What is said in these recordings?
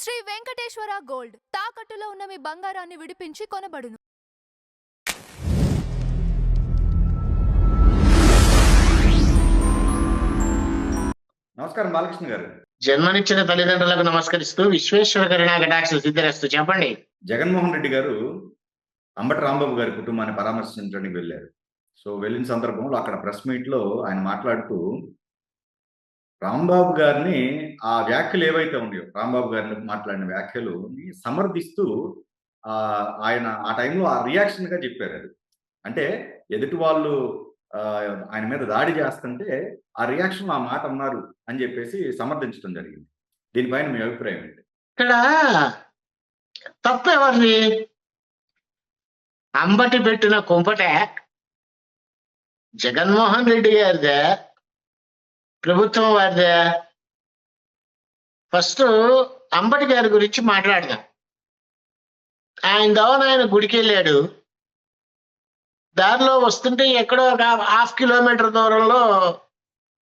Shri Venkateswara gold తాకట్టులో ఉన్న మీ బంగారాన్ని విడిపించి కొనబడును. నమస్కారం బాలకృష్ణ గారు. జన్మనిచ్చిన తల్లిదండ్రులకు నమస్కరిస్తూ విశ్వేశ్వర కరుణా కటాక్ష సిద్ధిరస్తు. చెప్పండి. జగన్మోహన్ రెడ్డి గారు అంబటి రాంబాబు గారి కుటుంబాన్ని పరామర్శించడానికి వెళ్ళారు. సో వెళ్ళిన సందర్భంలో అక్కడ ప్రెస్ మీట్ లో ఆయన మాట్లాడుతూ రాంబాబు గారిని ఆ వ్యాఖ్యలు ఏవైతే ఉన్నాయో రాంబాబు గారిని మాట్లాడిన వ్యాఖ్యలు సమర్థిస్తూ ఆయన ఆ టైంలో ఆ రియాక్షన్ గా చెప్పారు. అది అంటే ఎదుటి వాళ్ళు ఆయన మీద దాడి చేస్తుంటే ఆ రియాక్షన్ ఆ మాట అన్నారు అని చెప్పేసి సమర్థించడం జరిగింది. దీనిపైన మీ అభిప్రాయం ఏంటి? ఇక్కడ తప్పెవరిది? అంబటి పెట్టిన కుంపటే జగన్మోహన్ రెడ్డి గారిదే, ప్రభుత్వం వారిదే? ఫస్ట్ అంబటి గారి గురించి మాట్లాడదాం. ఆయన దవన ఆయన గుడికి వెళ్ళాడు. దారిలో వస్తుంటే ఎక్కడో ఒక 1/2 కిలోమీటర్ దూరంలో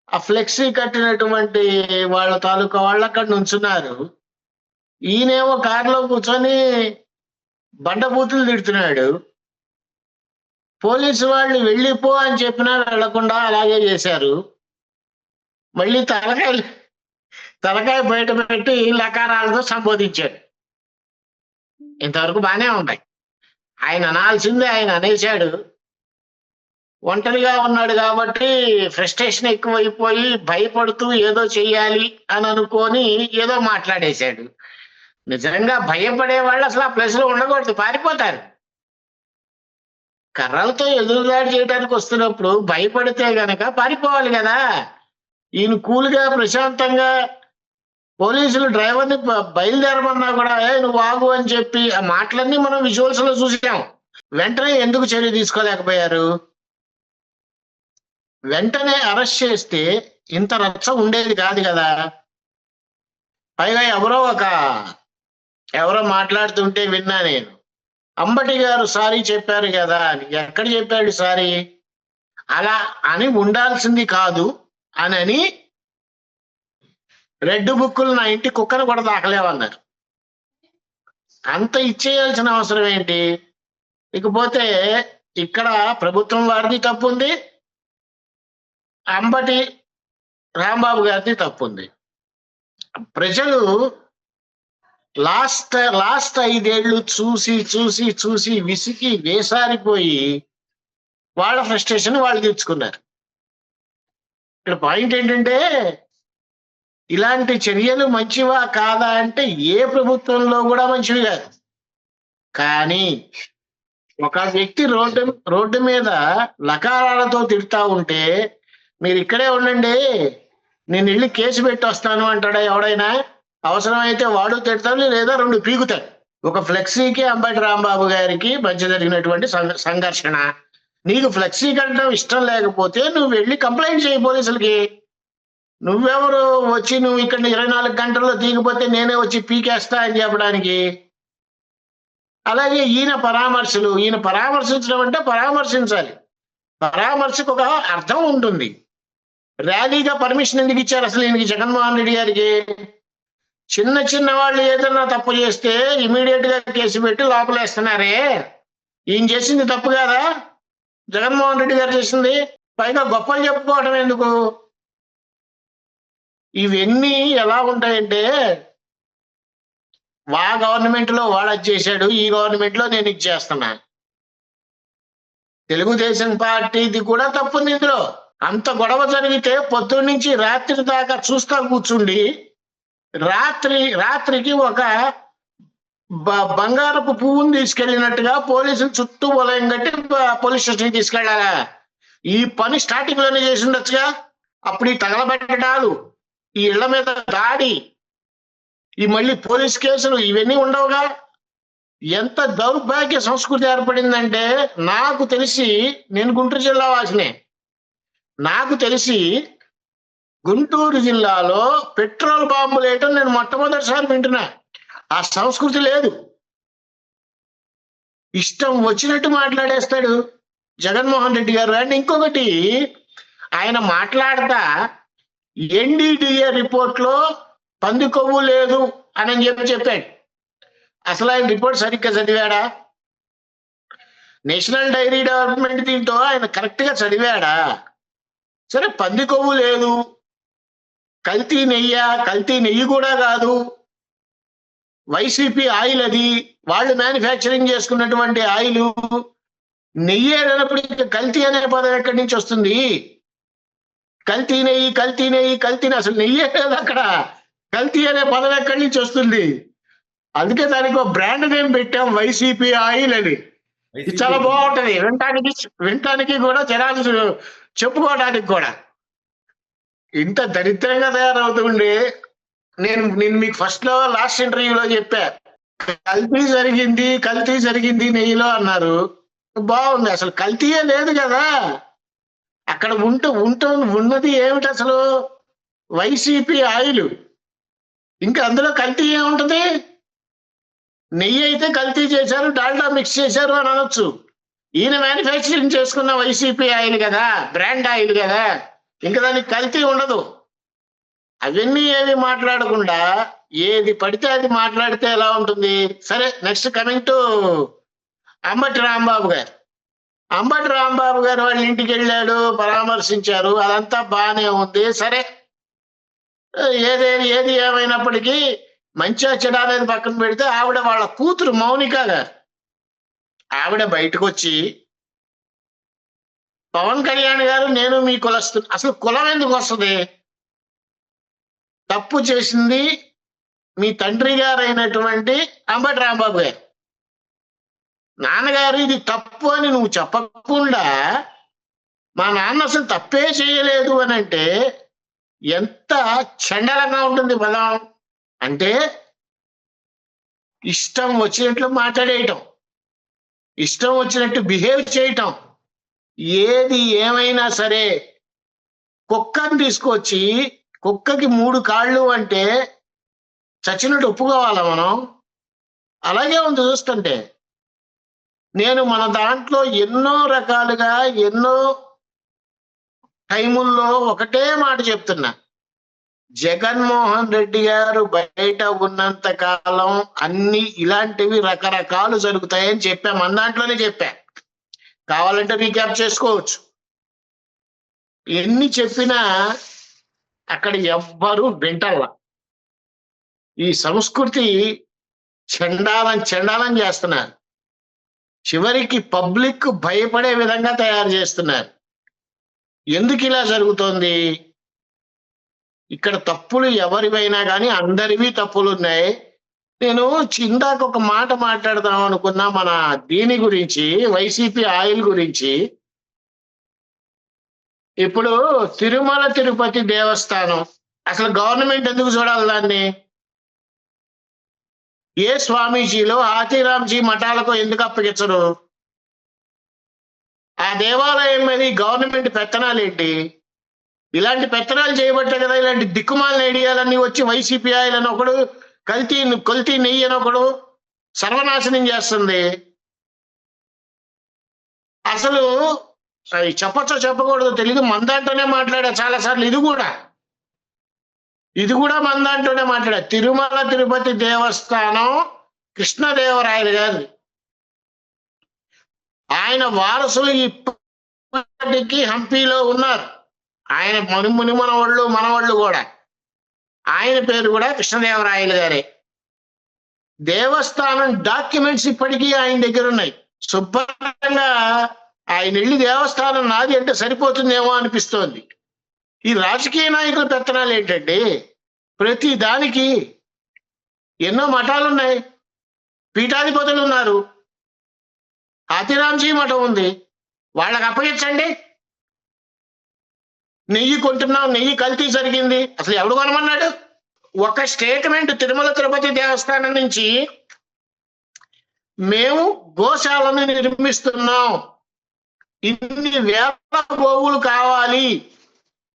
ఆ ఫ్లెక్సీ కట్టినటువంటి వాళ్ళ తాలూకా వాళ్ళు అక్కడ నుంచున్నారు. ఈయనేమో కారులో కూర్చొని బండబూతులు తిడుతున్నాడు. పోలీసు వాళ్ళు వెళ్ళిపో అని చెప్పినా వెళ్లకుండా అలాగే చేశారు. మళ్ళీ తలకాయ బయట పెట్టి లకారాలతో సంబోధించాడు. ఇంతవరకు బాగానే ఉంటాయి. ఆయన అనాల్సిందే ఆయన అనేశాడు. ఒంటరిగా ఉన్నాడు కాబట్టి ఫ్రస్ట్రేషన్ ఎక్కువైపోయి భయపడుతూ ఏదో చెయ్యాలి అని అనుకొని ఏదో మాట్లాడేశాడు. నిజంగా భయపడే వాళ్ళు అసలు ఆ ప్లేస్ లో ఉండకూడదు, పారిపోతారు. కర్రలతో ఎదురుదాడి చేయడానికి వస్తున్నప్పుడు భయపడితే గనక పారిపోవాలి కదా. ఈయన కూల్గా ప్రశాంతంగా పోలీసులు డ్రైవర్ని బయలుదేరమన్నా కూడా నువ్వు ఆగు అని చెప్పి ఆ మాటలన్నీ మనం విజువల్స్ లో చూసాం. వెంటనే ఎందుకు చర్య తీసుకోలేకపోయారు? వెంటనే అరెస్ట్ చేస్తే ఇంత రచ్చ ఉండేది కాదు కదా. పైగా ఎవరో మాట్లాడుతుంటే విన్నా నేను, అంబటి గారు సారీ చెప్పారు కదా అని. ఎక్కడ చెప్పాడు సారీ? అలా అని ఉండాల్సింది కాదు అని రెడ్ బుక్కులు నా ఇంటి కుక్కను కూడా దాకలేవన్నారు. అంత ఇచ్చేయాల్సిన అవసరం ఏంటి? ఇకపోతే ఇక్కడ ప్రభుత్వం వారిది తప్పు ఉంది, అంబటి రాంబాబు గారిది తప్పు ఉంది. ప్రజలు లాస్ట్ 5 ఏళ్ళు చూసి చూసి చూసి విసిగి వేసారిపోయి వాళ్ళ ఫ్రస్ట్రేషన్ వాళ్ళు తీర్చుకున్నారు. ఇక్కడ పాయింట్ ఏంటంటే, ఇలాంటి చర్యలు మంచివా కాదా అంటే ఏ ప్రభుత్వంలో కూడా మంచివి కాదు. కానీ ఒక వ్యక్తి రోడ్డు మీద లకారాలతో తిడతా ఉంటే మీరు ఇక్కడే ఉండండి, నేను వెళ్ళి కేసు పెట్టి వస్తాను అంటాడా ఎవడైనా? అవసరమైతే వాడు తిడతాడు, లేదా 2 పీకుతాడు. ఒక ఫ్లెక్సీకి అంబటి రాంబాబు గారికి మధ్య జరిగినటువంటి సంఘర్షణ. నీకు ఫ్లెక్సీ కట్టడం ఇష్టం లేకపోతే నువ్వు వెళ్ళి కంప్లైంట్ చేయి పోలీసులకి. నువ్వెవరు వచ్చి నువ్వు ఇక్కడ 24 గంటల్లో తీగిపోతే నేనే వచ్చి పీకేస్తా అని చెప్పడానికి? అలాగే ఈయన పరామర్శించడం అంటే పరామర్శించాలి. పరామర్శకు ఒక అర్థం ఉంటుంది. ర్యాలీగా పర్మిషన్ ఎందుకు ఇచ్చారు అసలు ఈయనకి, జగన్మోహన్ రెడ్డి గారికి? చిన్న వాళ్ళు ఏదైనా తప్పు చేస్తే ఇమీడియట్ గా కేసు పెట్టి లోపలేస్తున్నారే, ఈయన చేసింది తప్పు కాదా? జగన్మోహన్ రెడ్డి గారు చేసింది. పైగా గొప్పలు చెప్పుకోవడం ఎందుకు? ఇవన్నీ ఎలా ఉంటాయంటే, గవర్నమెంట్ లో వాడు అది చేశాడు, ఈ గవర్నమెంట్ లో నేను ఇది చేస్తున్నా. తెలుగుదేశం పార్టీది కూడా తప్పుంది ఇందులో. అంత గొడవ జరిగితే పొద్దున్న నుంచి రాత్రి దాకా చూస్తా కూర్చుండి రాత్రికి ఒక బంగారపు పువ్వుని తీసుకెళ్ళినట్టుగా పోలీసులు చుట్టూ వలయం కట్టి పోలీస్ స్టేషన్కి తీసుకెళ్ళాలా? ఈ పని స్టార్టింగ్ లోనే చేసి ఉండొచ్చుగా. అప్పుడు ఈ తగలబెట్టడాలు, ఈ ఇళ్ల మీద దాడి, ఈ మళ్ళీ పోలీస్ కేసులు ఇవన్నీ ఉండవుగా. ఎంత దౌర్భాగ్య సంస్కృతి ఏర్పడిందంటే, నాకు తెలిసి, నేను గుంటూరు జిల్లా వాసినే, నాకు తెలిసి గుంటూరు జిల్లాలో పెట్రోల్ బాంబులు వేయటం నేను మొట్టమొదటిసారి వింటున్నా. ఆ సంస్కృతి లేదు. ఇష్టం వచ్చినట్టు మాట్లాడేస్తాడు జగన్మోహన్ రెడ్డి గారు. అండ్ ఇంకొకటి, ఆయన మాట్లాడతా NDDA రిపోర్ట్ లో పంది కొవ్వు లేదు అని చెప్పాడు. అసలు ఆయన రిపోర్ట్ సరిగ్గా చదివాడా? నేషనల్ డైరీ డెవలప్మెంట్ దీంట్లో ఆయన కరెక్ట్ గా చదివాడా? సరే, పంది కొవ్వు లేదు, కల్తీ నెయ్యి కూడా కాదు, వైసీపీ ఆయిల్, అది వాళ్ళు మ్యానుఫ్యాక్చరింగ్ చేసుకున్నటువంటి ఆయిల్. నెయ్యి అనేటప్పుడు ఇంకా కల్తీ అనే పదం ఎక్కడి నుంచి వస్తుంది? కల్తీ నెయ్యి అసలు నెయ్యే లేదు అక్కడ. కల్తీ అనే పదం ఎక్కడి నుంచి వస్తుంది? అందుకే దానికి ఒక బ్రాండ్ నేమ్ పెట్టాం, వైసీపీ ఆయిల్ అని. ఇది చాలా బాగుంటది వినటానికి కూడా, జనాలు చెప్పుకోవడానికి కూడా. ఇంత దరిద్రంగా తయారవుతుండే. నేను మీకు ఫస్ట్ లో లాస్ట్ ఇంటర్వ్యూలో చెప్పా, కల్తీ జరిగింది నెయ్యిలో అన్నారు. బాగుంది, అసలు కల్తీయే లేదు కదా అక్కడ. ఉన్నది ఏమిటి అసలు? YCP oil. ఇంకా అందులో కల్తీ ఏముంటది? నెయ్యి అయితే కల్తీ చేశారు, డాల్డా మిక్స్ చేశారు అని అనొచ్చు. ఈయన మ్యానుఫ్యాక్చరింగ్ చేసుకున్న వైసీపీ ఆయిల్ కదా, బ్రాండ్ ఆయిల్ కదా, ఇంకా దానికి కల్తీ ఉండదు. అవన్నీ ఏమి మాట్లాడకుండా ఏది పడితే అది మాట్లాడితే ఎలా ఉంటుంది? సరే, next coming to Ambati Rambabu గారు వాళ్ళ ఇంటికి వెళ్ళాడు, పరామర్శించారు, అదంతా బాగానే ఉంది. సరే, ఏది ఏమైనప్పటికీ మంచిగా చెడా అనేది పక్కన పెడితే, ఆవిడ వాళ్ళ కూతురు మౌనిక గారు, ఆవిడ బయటకు వచ్చి, పవన్ కళ్యాణ్ గారు నేను మీ కులస్తు, అసలు కులం ఎందుకు వస్తుంది? తప్పు చేసింది మీ తండ్రి గారు అయినటువంటి అంబటి రాంబాబు గారు. నాన్నగారు ఇది తప్పు అని నువ్వు చెప్పకుండా, మా నాన్న అసలు తప్పే చేయలేదు అని అంటే ఎంత చండలంగా ఉంటుంది పదం. అంటే ఇష్టం వచ్చినట్లు మాట్లాడేయటం, ఇష్టం వచ్చినట్టు బిహేవ్ చేయటం. ఏది ఏమైనా సరే, కుక్కని తీసుకొచ్చి, కుక్కకి 3 కాళ్ళు అంటే చచ్చినట్టు ఒప్పుకోవాలా మనం? అలాగే ఉంది చూస్తుంటే. నేను మన దాంట్లో ఎన్నో రకాలుగా, ఎన్నో టైముల్లో ఒకటే మాట చెప్తున్నా, జగన్మోహన్ రెడ్డి గారు బయట ఉన్నంత కాలం అన్ని ఇలాంటివి రకరకాలు జరుగుతాయని చెప్పా, మన దాంట్లోనే చెప్పా. కావాలంటే రీక్యాప్ చేసుకోవచ్చు. ఎన్ని చెప్పినా అక్కడ ఎవ్వరూ వింటల్లా. ఈ సంస్కృతి చండాలం చేస్తున్నారు. చివరికి పబ్లిక్ భయపడే విధంగా తయారు చేస్తున్నారు. ఎందుకు ఇలా జరుగుతోంది? ఇక్కడ తప్పులు ఎవరివైనా కానీ అందరివి తప్పులు ఉన్నాయి. నేను ఇందాక ఒక మాట మాట్లాడదాం అనుకున్నా, మన దీని గురించి, వైసీపీ ఆయిల్ గురించి. ఇప్పుడు తిరుమల తిరుపతి దేవస్థానం అసలు గవర్నమెంట్ ఎందుకు చూడాలి దాన్ని? ఏ స్వామీజీలో ఆతిరామ్జీ మఠాలకు ఎందుకు అప్పగించరు? ఆ దేవాలయం మీద గవర్నమెంట్ పెత్తనాలు ఏంటి? ఇలాంటి పెత్తనాలు చేయబట్టే కదా ఇలాంటి దిక్కుమాలిన ఐడియాలన్నీ వచ్చి వైసీపీ ఆయిల్ అని ఒకడు, కల్తీ నెయ్యి అని ఒకడు సర్వనాశనం చేస్తుంది. అసలు చెప్పచ్చో చెప్పకూడదో తెలియదు, మన దాంట్లోనే మాట్లాడా చాలాసార్లు. ఇది కూడా మన దాంట్లోనే మాట్లాడా. తిరుమల తిరుపతి దేవస్థానం కృష్ణదేవరాయలు గారు, ఆయన వారసులు ఇప్పటికీ హంపీలో ఉన్నారు. ఆయన మనవాళ్ళు కూడా, ఆయన పేరు కూడా కృష్ణదేవరాయలు గారే. దేవస్థానం డాక్యుమెంట్స్ ఇప్పటికీ ఆయన దగ్గర ఉన్నాయి. శుభ్రంగా ఆయన వెళ్ళి దేవస్థానం నాది అంటే సరిపోతుందేమో అనిపిస్తోంది. ఈ రాజకీయ నాయకుల పెత్తనాలు ఏంటంటే, ప్రతి దానికి ఎన్నో మఠాలు ఉన్నాయి, పీఠాధిపతులు ఉన్నారు. ఆతిరామ్జీ మఠం ఉంది, వాళ్ళకి అప్పగించండి. నెయ్యి కొంటున్నాం, నెయ్యి కల్తీ జరిగింది, అసలు ఎవడు కొనమన్నాడు? ఒక స్టేట్మెంట్ తిరుమల తిరుపతి దేవస్థానం నుంచి, మేము గోశాలను నిర్మిస్తున్నాం, ఇన్ని వేల గోవులు కావాలి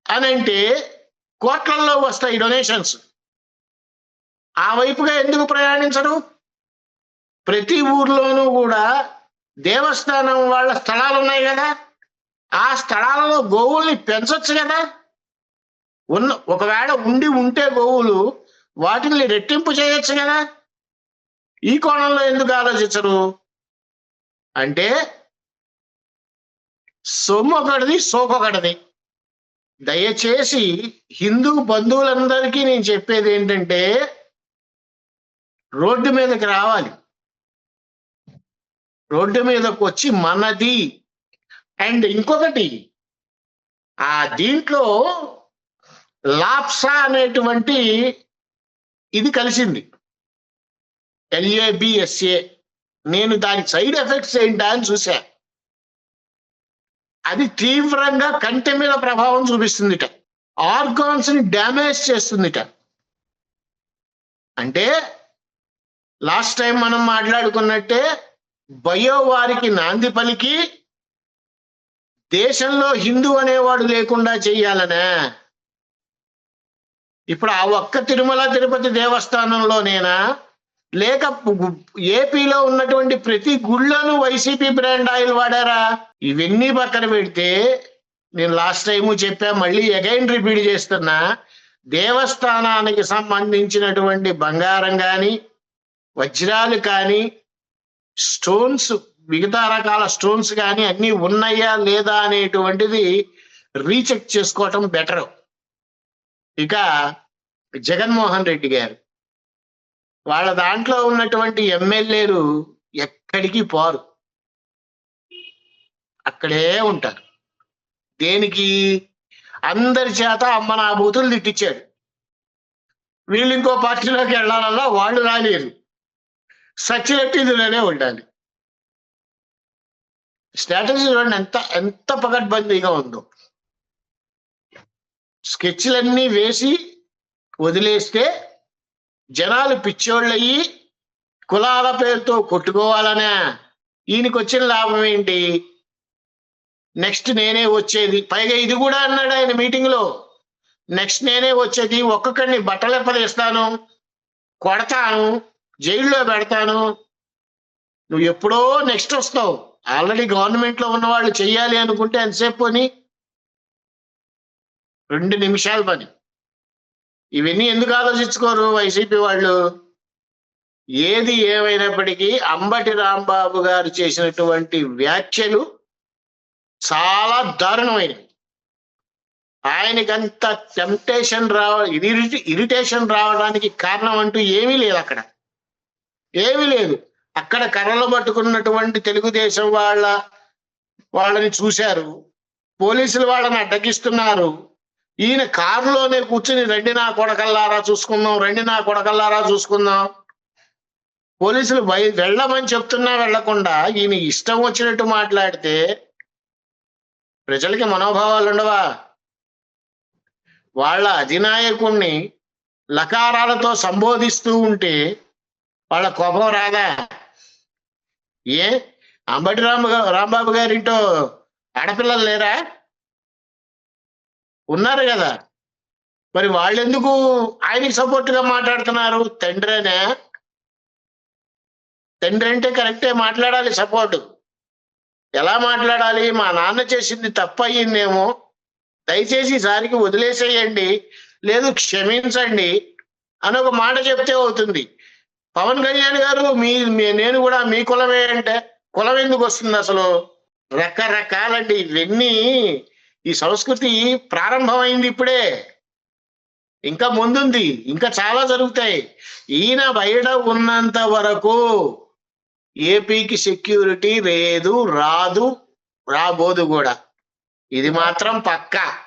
అని అంటే కోట్లల్లో వస్తాయి డొనేషన్స్. ఆ వైపుగా ఎందుకు ప్రయాణించరు? ప్రతి ఊర్లోనూ కూడా దేవస్థానం వాళ్ళ స్థలాలు ఉన్నాయి కదా, ఆ స్థలాలలో గోవుల్ని పెంచొచ్చు కదా. ఒకవేళ ఉంటే గోవులు వాటిని రెట్టింపు చేయొచ్చు కదా. ఈ కోణంలో ఎందుకు ఆలోచించరు అంటే సొమ్ము ఒకటిది, సోకొకటిది. దయచేసి హిందూ బంధువులందరికీ నేను చెప్పేది ఏంటంటే రోడ్డు మీదకి రావాలి. రోడ్డు మీదకి వచ్చి మనది. అండ్ ఇంకొకటి, ఆ దీంట్లో లాప్సా అనేటువంటి ఇది కలిసింది, LABSA. నేను దాని సైడ్ ఎఫెక్ట్స్ ఏంటా అని చూసా. అది తీవ్రంగా కంటి మీద ప్రభావం చూపిస్తుందిట, ఆర్గాన్స్ ని డ్యామేజ్ చేస్తుందిట. అంటే లాస్ట్ టైం మనం మాట్లాడుకున్నట్టే బయో వారికి నాంది పలికి దేశంలో హిందూ అనేవాడు లేకుండా చెయ్యాలనే. ఇప్పుడు ఆ ఒక్క తిరుమల తిరుపతి దేవస్థానంలోనేనా, లేక ఏపీలో ఉన్నటువంటి ప్రతి గుళ్ళను వైసీపీ బ్రాండ్ ఆయిల్ వాడారా? ఇవన్నీ పక్కన పెడితే నేను లాస్ట్ టైము చెప్పా, మళ్ళీ అగైన్ రిపీట్ చేస్తున్నా, దేవస్థానానికి సంబంధించినటువంటి బంగారం కానీ వజ్రాలు కానీ స్టోన్స్, మిగతా రకాల స్టోన్స్ కానీ అన్నీ ఉన్నాయా లేదా అనేటువంటిది రీచెక్ చేసుకోవటం బెటర్. ఇక జగన్మోహన్ రెడ్డి గారు, వాళ్ళ దాంట్లో ఉన్నటువంటి ఎమ్మెల్యేలు ఎక్కడికి పోరు, అక్కడే ఉంటారు. దేనికి? అందరి చేత అమ్మ నా బూతులు తిట్టించాడు. వీళ్ళు ఇంకో పార్టీలోకి వెళ్ళాలన్నా వాళ్ళు రాలేరు, సచ్చినట్టు ఇందులోనే ఉండాలి. స్ట్రాటజీ చూడండి ఎంత ఎంత పకడ్బందీగా ఉందో. స్కెచ్లన్నీ వేసి వదిలేస్తే జనాలు పిచ్చోళ్ళయ్యి కులాల పేరుతో కొట్టుకోవాలనే. ఈయనకి వచ్చిన లాభం ఏంటి? నెక్స్ట్ నేనే వచ్చేది. పైగా ఇది కూడా అన్నాడు ఆయన మీటింగ్ లో, నెక్స్ట్ నేనే వచ్చేది, ఒక్కొక్కడిని బట్టలెప్పదీస్తాను, కొడతాను, జైల్లో పెడతాను. నువ్వు ఎప్పుడో నెక్స్ట్ వస్తావు. ఆల్రెడీ గవర్నమెంట్ లో ఉన్న వాళ్ళు చెయ్యాలి అనుకుంటే ఎంతసేపు పని? 2 నిమిషాల పని. ఇవన్నీ ఎందుకు ఆలోచించుకోరు వైసీపీ వాళ్ళు? ఏది ఏమైనప్పటికీ అంబటి రాంబాబు గారు చేసినటువంటి వ్యాఖ్యలు చాలా దారుణమైనవి. ఆయనకంత టెంప్టేషన్ ఇరిటేషన్ రావడానికి కారణం అంటూ ఏమీ లేదు. అక్కడ ఏమీ లేదు. అక్కడ కర్రలు పట్టుకున్నటువంటి తెలుగుదేశం వాళ్ళని చూశారు, పోలీసులు వాళ్ళని అడ్డగిస్తున్నారు. ఈయన కారులోనే కూర్చుని రండి నా కొడకల్లారా చూసుకుందాం, రండి నా కొడకల్లారా చూసుకుందాం. పోలీసులు వెళ్ళమని చెప్తున్నా వెళ్లకుండా ఈయన ఇష్టం వచ్చినట్టు మాట్లాడితే ప్రజలకి మనోభావాలు ఉండవా? వాళ్ళ అధినాయకుణ్ణి లకారాలతో సంబోధిస్తూ ఉంటే వాళ్ళ కోపం రాదా? ఏ అంబటి రాంబాబు గారింటో ఆడపిల్లలు లేరా? ఉన్నారు కదా. మరి వాళ్ళెందుకు ఆయనకి సపోర్ట్ గా మాట్లాడుతున్నారు? తండ్రేనే. తండ్రి అంటే కరెక్టే మాట్లాడాలి, సపోర్టు. ఎలా మాట్లాడాలి? మా నాన్న చేసింది తప్పు అయ్యిందేమో, దయచేసి ఈసారికి వదిలేసేయండి, లేదు క్షమించండి అని ఒక మాట చెప్తే అవుతుంది. పవన్ కళ్యాణ్ గారు నేను కూడా మీ కులమే అంటే కులం ఎందుకు వస్తుంది అసలు? రకరకాలండి ఇవన్నీ. ఈ సంస్కృతి ప్రారంభమైంది ఇప్పుడే, ఇంకా ముందుంది, ఇంకా చాలా జరుగుతాయి. ఈయన బయట ఉన్నంత వరకు ఏపీకి సెక్యూరిటీ లేదు, రాదు, రాబోదు కూడా. ఇది మాత్రం పక్కా.